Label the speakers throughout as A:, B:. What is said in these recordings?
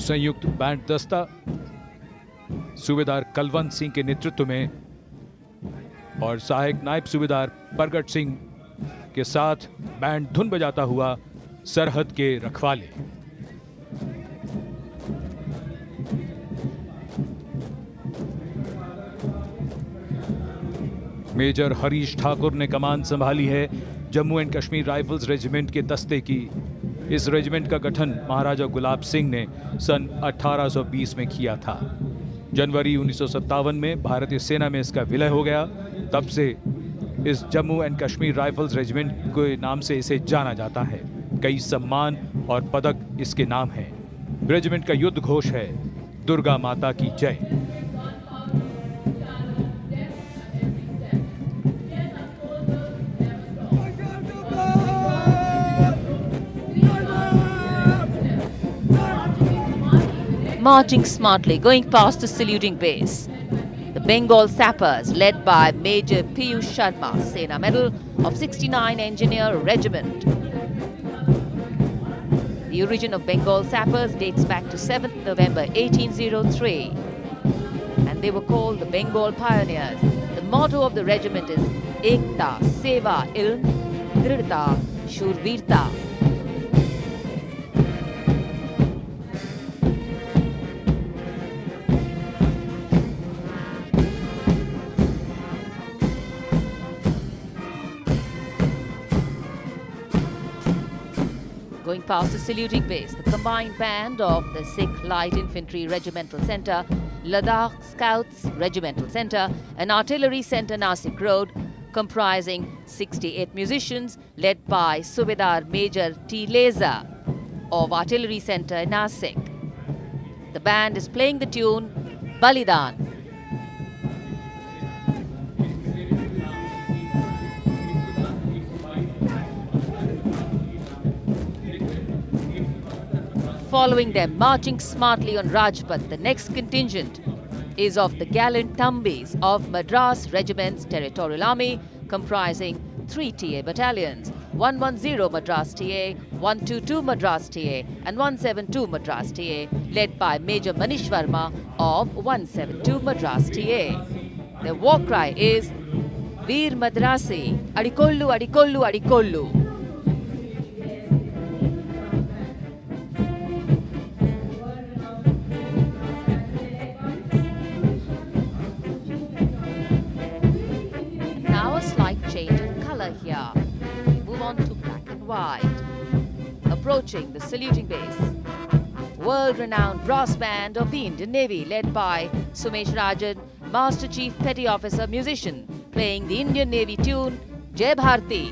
A: संयुक्त बैंड दस्ता सूबेदार कलवंत सिंह के नेतृत्व में और सहायक नायब सूबेदार प्रगट सिंह के साथ बैंड धुन बजाता हुआ सरहद के रखवाले। मेजर हरीश ठाकुर ने कमान संभाली है Jammu and Kashmir rifles regiment के दस्ते की। इस रेजिमेंट का गठन महाराजा गुलाब सिंह ने सन 1820 में किया था। जनवरी 1957 में भारतीय सेना में इसका विलय हो गया। तब से इस Jammu and Kashmir rifles regiment के नाम से इसे जाना जाता है। कई सम्मान और पदक इसके नाम हैं। रेजिमेंट का युद्ध घोष है दुर्गा माता की जय।
B: Marching smartly, going past the saluting base. The Bengal Sappers, led by Major Piyush Sharma, Sena Medal of 69 Engineer Regiment. The origin of Bengal Sappers dates back to 7th November 1803. And they were called the Bengal Pioneers. The motto of the regiment is Ekta, Seva, Ilm, Dridhta, Shurvirta. Going past the saluting base, the combined band of the Sikh Light Infantry Regimental Centre, Ladakh Scouts Regimental Centre and Artillery Centre Nasik Road, comprising 68 musicians led by Subedar Major T. Leza of Artillery Centre Nasik. The band is playing the tune Balidan. Following them, marching smartly on Rajpath, the next contingent is of the gallant Thambis of Madras Regiment's Territorial Army, comprising 3 TA battalions, 110 Madras TA, 122 Madras TA and 172 Madras TA, led by Major Manish Verma of 172 Madras TA. Their war cry is Veer Madrasi, Adikollu, Adikollu, Adikollu. Here. Move on to black and white. Approaching the saluting base, world-renowned brass band of the Indian Navy led by Sumesh Rajan, Master Chief Petty Officer Musician, playing the Indian Navy tune Jai Bharti.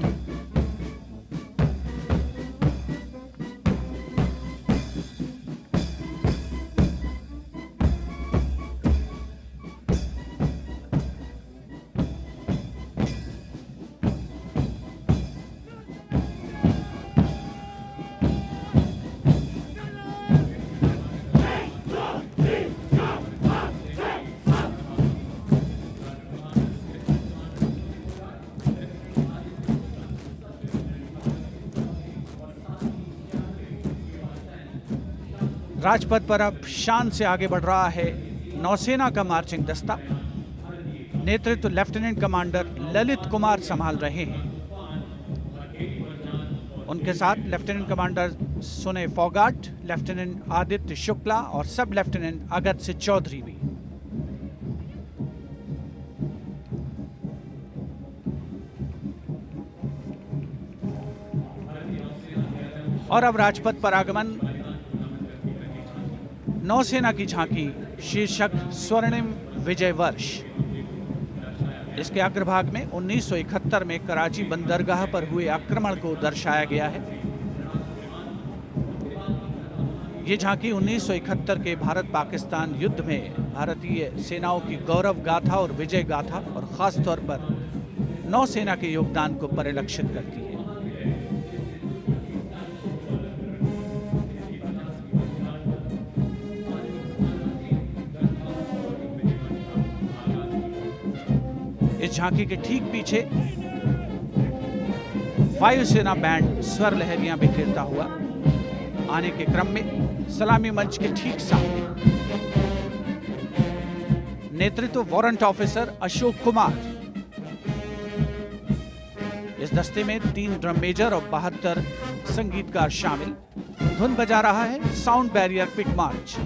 C: Rajpath पर अब शान से आगे बढ़ रहा है नौसेना का मार्चिंग दस्ता। नेतृत्व लेफ्टिनेंट कमांडर ललित कुमार संभाल रहे हैं। उनके साथ लेफ्टिनेंट कमांडर सुने फोगाट, लेफ्टिनेंट आदित्य शुक्ला और सब लेफ्टिनेंट अगस्त्य चौधरी भी। और अब राजपथ पर आगमन नौसेना की झांकी शीर्षक स्वर्णिम विजय वर्ष। इसके अग्रभाग में 1971 में कराची बंदरगाह पर हुए आक्रमण को दर्शाया गया है। ये झांकी 1971 के भारत पाकिस्तान युद्ध में भारतीय सेनाओं की गौरव गाथा और विजय गाथा और खास तौर पर नौसेना के योगदान को परिलक्षित करती है। इस झांकी के ठीक पीछे वायुसेना बैंड स्वर लहरियां बिखेरता हुआ आने के क्रम में सलामी मंच के ठीक सामने। नेतृत्व वारंट ऑफिसर अशोक कुमार। इस दस्ते में 3 ड्रम मेजर और 72 संगीतकार शामिल। धुन बजा रहा है साउंड बैरियर पिट मार्च।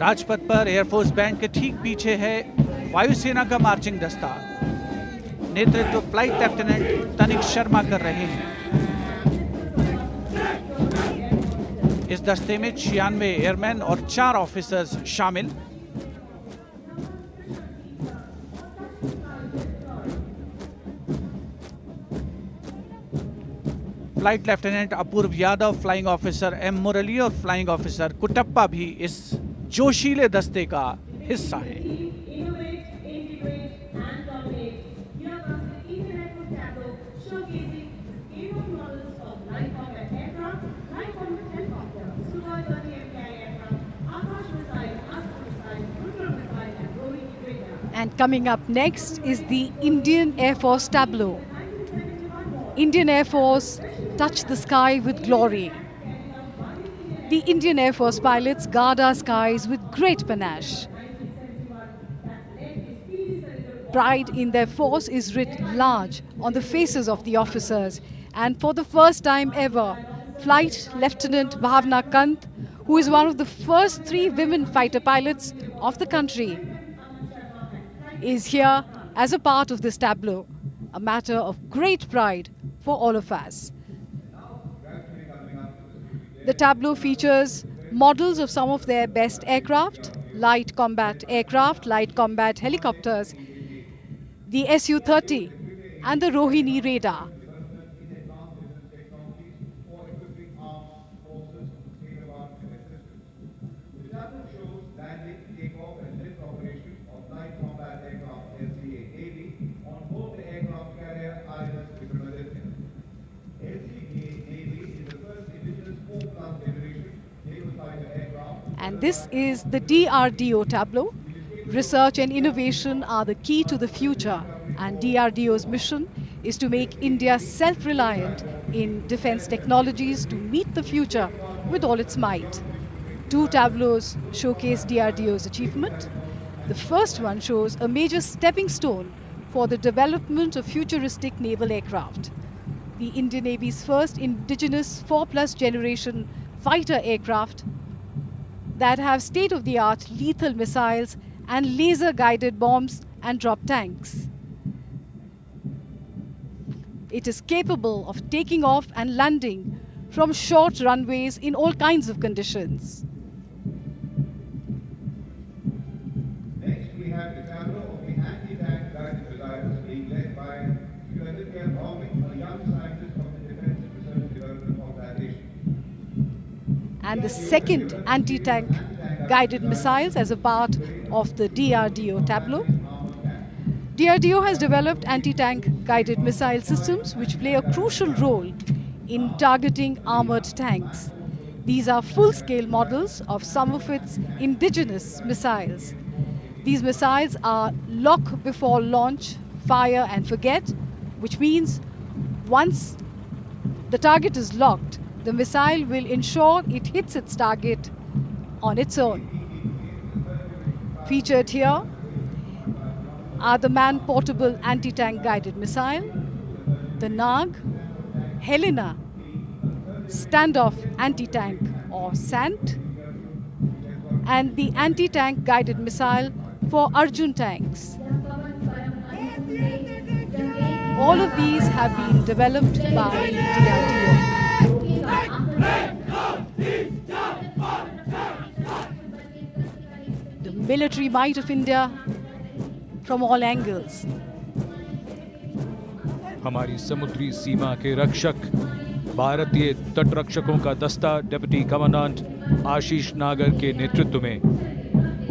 C: राजपथ पर एयरफोर्स बैंड के ठीक पीछे है वायुसेना का मार्चिंग दस्ता। नेतृत्व फ्लाइट लेफ्टिनेंट तनिक शर्मा कर रहे हैं। इस दस्ते में 96 एयरमैन और 4 ऑफिसर्स शामिल। फ्लाइट लेफ्टिनेंट अपूर्व यादव, फ्लाइंग ऑफिसर एम मुरली और फ्लाइंग ऑफिसर कुटप्पा भी इस जोशीले दस्ते का हिस्सा है।
D: And coming up next is the Indian Air Force tableau. Indian Air Force touch the sky with glory. The Indian Air Force pilots guard our skies with great panache. Pride in their force is writ large on the faces of the officers. And for the first time ever, Flight Lieutenant Bhavna Kant, who is one of the first 3 women fighter pilots of the country, is here as a part of this tableau, a matter of great pride for all of us. The tableau features models of some of their best aircraft, light combat aircraft, light combat helicopters, the Su-30 and the Rohini radar. And this is the DRDO tableau. Research and innovation are the key to the future, and DRDO's mission is to make India self-reliant in defense technologies to meet the future with all its might. 2 tableaus showcase DRDO's achievement. The first one shows a major stepping stone for the development of futuristic naval aircraft. The Indian Navy's first indigenous 4+ generation fighter aircraft that have state-of-the-art lethal missiles and laser-guided bombs and drop tanks. It is capable of taking off and landing from short runways in all kinds of conditions.
E: Next, we have the tableau of the anti-tank guided missiles being led by Aditya Bhaumik, a young scientist of the Defense Research and Development Organization.
D: And the second anti-tank guided missiles as a part of the DRDO tableau. DRDO has developed anti-tank guided missile systems which play a crucial role in targeting armored tanks. These are full-scale models of some of its indigenous missiles. These missiles are lock before launch, fire and forget, which means once the target is locked, the missile will ensure it hits its target on its own. Featured here are the man-portable anti-tank guided missile, the Nag, Helena, standoff anti-tank or SANT, and the anti-tank guided missile for Arjun tanks. All of these have been developed by DRDO. The military might of India from all angles.
A: हमारी समुद्री सीमा के रक्षक, भारतीय तटरक्षकों का दस्ता deputy commandant आशीष नागर के नेतृत्व में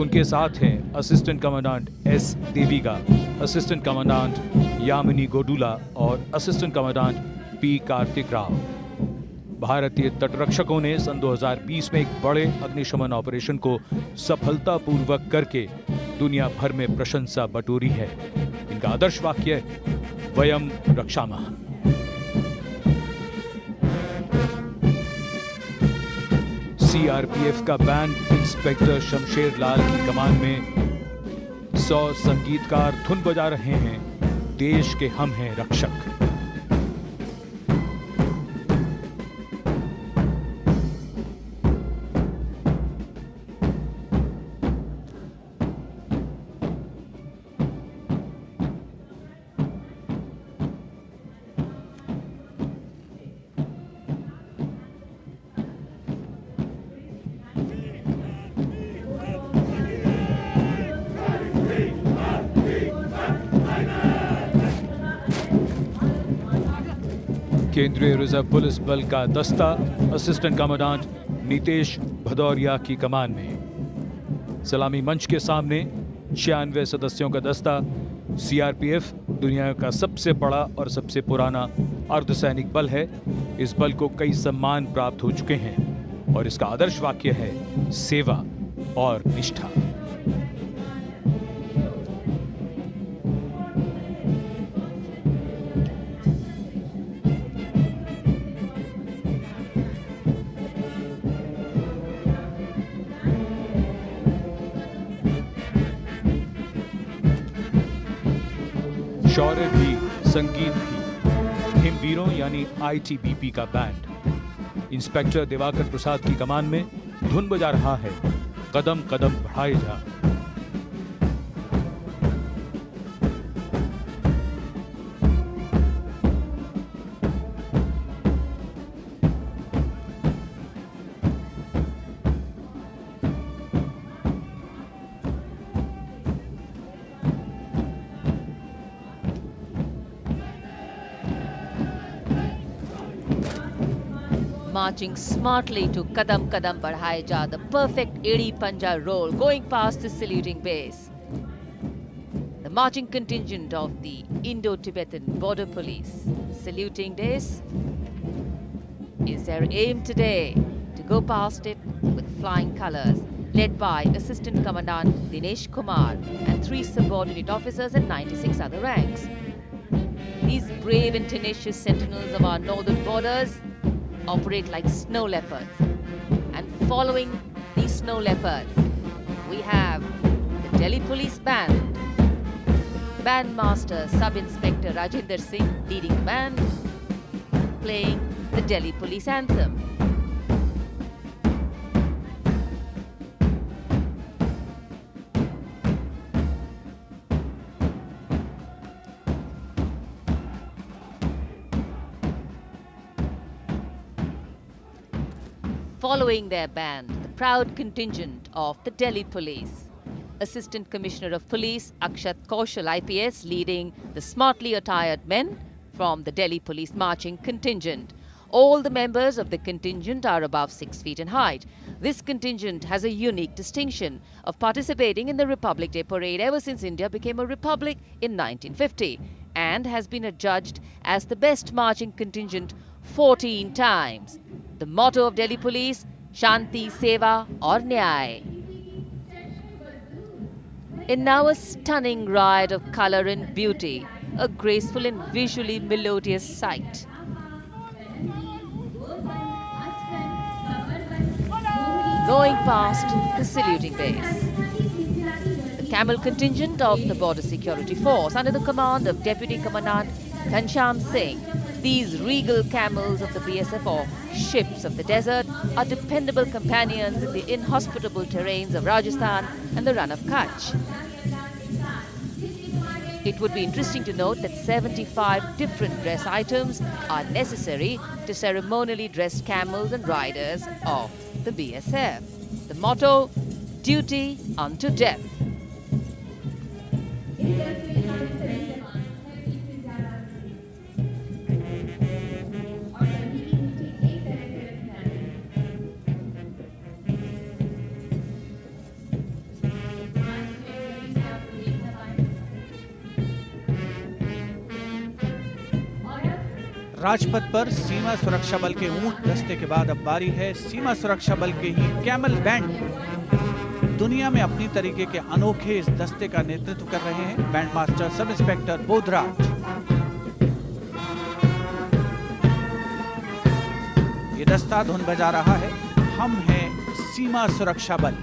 A: उनके साथ हैं assistant commandant S Deviga, assistant commandant Yamini Godula और assistant commandant P Karthik Rao. भारतीय तटरक्षकों ने सन 2020 में एक बड़े अग्निशमन ऑपरेशन को सफलतापूर्वक करके दुनिया भर में प्रशंसा बटोरी है। इनका आदर्श वाक्य वयम रक्षामः। सीआरपीएफ का बैंड इंस्पेक्टर शमशेर लाल की कमान में 100 संगीतकार धुन बजा रहे हैं, देश के हम हैं रक्षक। केंद्रीय रिजर्व पुलिस बल का दस्ता असिस्टेंट कमांडेंट नीतेश भदौरिया की कमान में। सलामी मंच के सामने 96 सदस्यों का दस्ता। सीआरपीएफ दुनिया का सबसे बड़ा और सबसे पुराना अर्धसैनिक बल है। इस बल को कई सम्मान प्राप्त हो चुके हैं और इसका आदर्श वाक्य है सेवा और निष्ठा। शौर्य भी, संगीत भी। हिमवीरों यानी आईटीबीपी का बैंड इंस्पेक्टर दिवाकर प्रसाद की कमान में धुन बजा रहा है, कदम कदम बढ़ाए जा।
B: Marching smartly to Kadam Kadam Badhaye Ja, the perfect Edi Panja roll going past the saluting base. The marching contingent of the Indo-Tibetan Border Police saluting this is their aim today to go past it with flying colors, led by Assistant Commandant Dinesh Kumar and 3 subordinate officers and 96 other ranks. These brave and tenacious sentinels of our northern borders operate like snow leopards. And following these snow leopards, we have the Delhi Police Band. Bandmaster Sub-Inspector Rajinder Singh leading the band, playing the Delhi Police Anthem. Following their band, the proud contingent of the Delhi Police. Assistant Commissioner of Police Akshat Kaushal IPS leading the smartly attired men from the Delhi Police marching contingent. All the members of the contingent are above 6 feet in height. This contingent has a unique distinction of participating in the Republic Day Parade ever since India became a republic in 1950 and has been adjudged as the best marching contingent 14 times. The motto of Delhi Police, Shanti, Seva aur Nyay. And now a stunning ride of colour and beauty, a graceful and visually melodious sight. Going past the saluting base. The camel contingent of the Border Security Force under the command of Deputy Commandant Ghanshyam Singh. These regal camels of the BSF, or ships of the desert, are dependable companions in the inhospitable terrains of Rajasthan and the Run of Kutch. It would be interesting to note that 75 different dress items are necessary to ceremonially dress camels and riders of the BSF. The motto, duty unto death.
C: Rajpath पर सीमा सुरक्षा बल के ऊंट दस्ते के बाद अब बारी है सीमा सुरक्षा बल के ही कैमल बैंड। दुनिया में अपनी तरीके के अनोखे इस दस्ते का नेतृत्व कर रहे हैं band master sub inspector Bodhraj. ये दस्ता धुन बजा रहा है, हम हैं सीमा सुरक्षा बल।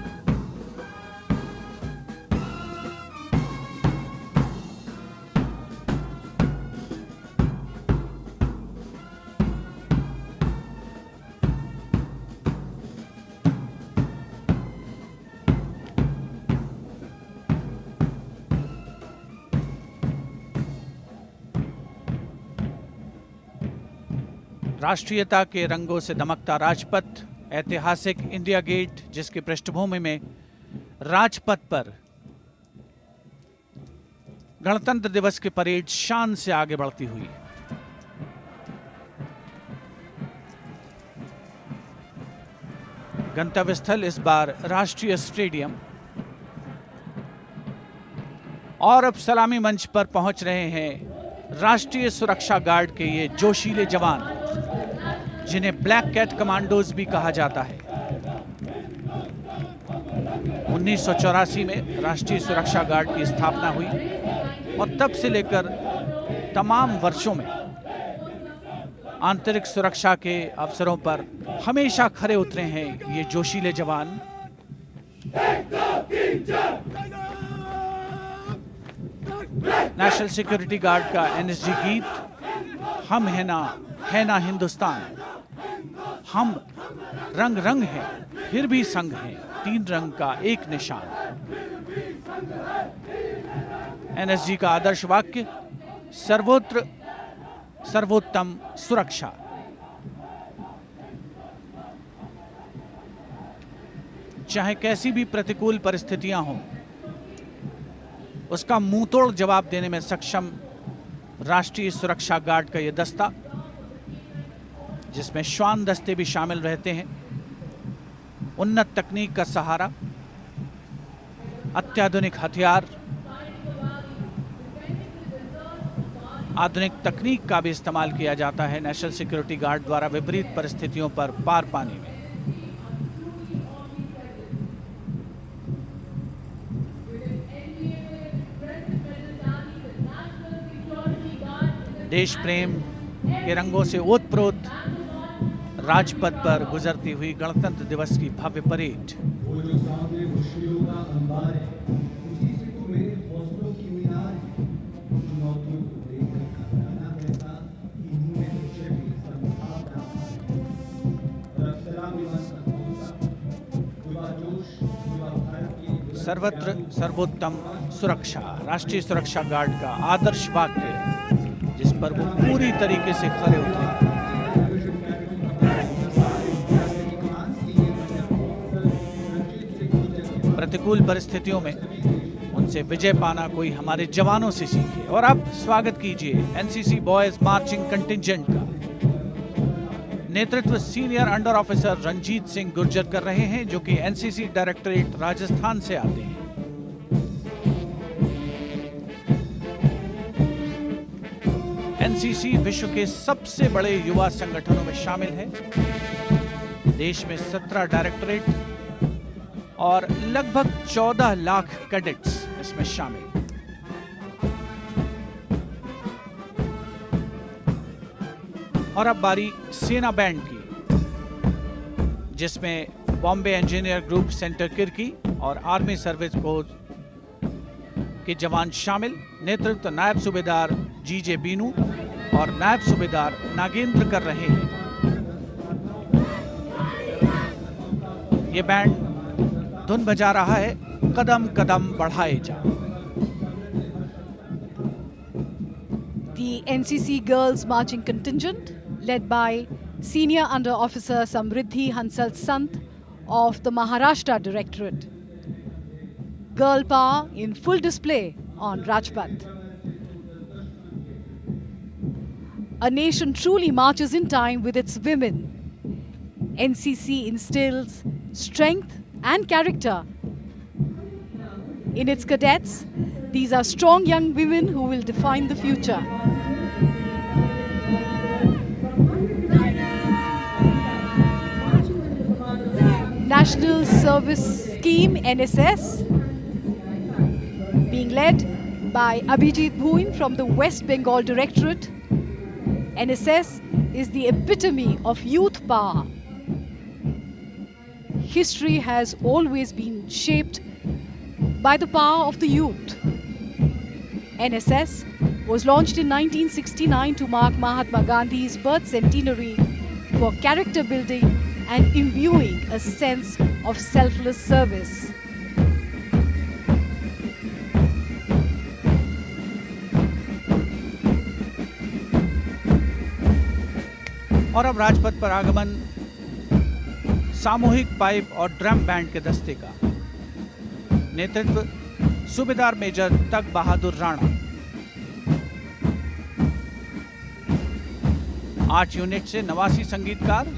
C: राष्ट्रीयता के रंगों से दमकता राजपथ, ऐतिहासिक इंडिया गेट जिसकी पृष्ठभूमि में राजपथ पर गणतंत्र दिवस की परेड शान से आगे बढ़ती हुई। गंतव्य स्थल इस बार राष्ट्रीय स्टेडियम। और अब सलामी मंच पर पहुंच रहे हैं राष्ट्रीय सुरक्षा गार्ड के ये जोशीले जवान, जिन्हें ब्लैक कैट कमांडोज भी कहा जाता है। 1984 में राष्ट्रीय सुरक्षा गार्ड की स्थापना हुई और तब से लेकर तमाम वर्षों में आंतरिक सुरक्षा के अवसरों पर हमेशा खरे उतरे हैं ये जोशीले जवान। नेशनल सिक्योरिटी गार्ड का एनएसजी गीत, हम है ना हिंदुस्तान। हम रंग रंग हैं फिर भी संग हैं, तीन रंग का एक निशान। एनएसजी का आदर्श वाक्य, सर्वोत्र सर्वोत्तम सुरक्षा। चाहे कैसी भी प्रतिकूल परिस्थितियां हों, उसका मुंहतोड़ जवाब देने में सक्षम राष्ट्रीय सुरक्षा गार्ड का यह दस्ता, जिसमें श्वान दस्ते भी शामिल रहते हैं। उन्नत तकनीक का सहारा, अत्याधुनिक हथियार, आधुनिक तकनीक का भी इस्तेमाल किया जाता है नेशनल सिक्योरिटी गार्ड द्वारा विपरीत परिस्थितियों पर पार पाने में। देश प्रेम के रंगों से ओतप्रोत राजपथ पर गुजरती हुई गणतंत्र दिवस की भव्य परेड।
E: वो जो सामने मुश्किलों का अंबार है, उसी से तो मेरे हौसलों की मीनार है। चुनौतियों को देखकर घबराना रहता कि इनमें मुझे भी संभाव रहा है। और अब सलामी मंच होगा, युवा जोश, युवा भारत की
C: सर्वत्र सर्वोत्तम सुरक्षा, राष्ट्रीय सुरक्षा गार्ड का आदर्श वाक्य, जिस पर वो पूरी तरीके से खरे उतरे। प्रतिकूल परिस्थितियों में उनसे विजय पाना कोई हमारे जवानों से सीखे। और अब स्वागत कीजिए एनसीसी बॉयज मार्चिंग कंटिंजेंट का। नेतृत्व senior under officer Ranjit Singh Gurjar कर रहे हैं, जो कि एनसीसी डायरेक्टरेट राजस्थान से आते हैं। एनसीसी विश्व के सबसे बड़े युवा संगठनों में शामिल है। देश में 17 डायरेक्टरेट और लगभग 14 लाख कैडेट्स इसमें शामिल। और अब बारी सेना बैंड की, जिसमें Bombay engineer group centre Kirkee और आर्मी सर्विस कोर के जवान शामिल। नेतृत्व नायब सूबेदार जीजे बीनू और नायब सूबेदार नागेंद्र कर रहे हैं। ये बैंड धुन बजा रहा है, कदम कदम बढ़ाए जा।
D: The NCC Girls Marching Contingent, led by Senior Under Officer Samriddhi Hansal Sant of the Maharashtra Directorate. Girl power in full display on Rajpath. A nation truly marches in time with its women. NCC instills strength and character in its cadets. These are strong young women who will define the future. National Service Scheme NSS, being led by Abhijit Bhuin from the West Bengal Directorate. NSS is the epitome of youth power. History has always been shaped by the power of the youth. NSS was launched in 1969 to mark Mahatma Gandhi's birth centenary for character building and imbuing a sense of selfless service.
C: और अब राजपथ पर आगमन सामूहिक pipe और drum band के दस्ते का। नेतृत्व सूबेदार मेजर तग बहादुर राणा। 8 यूनिट से 89 संगीतकार।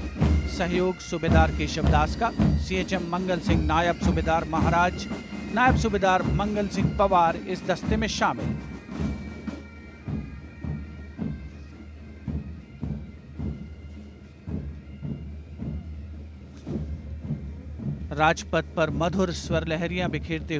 C: सहयोग सूबेदार केशव दास का। CHM मंगल सिंह, नायब सूबेदार महाराज, नायब सूबेदार मंगल सिंह पवार इस दस्ते में शामिल। राजपथ पर मधुर स्वर लहरियां बिखेरते हुए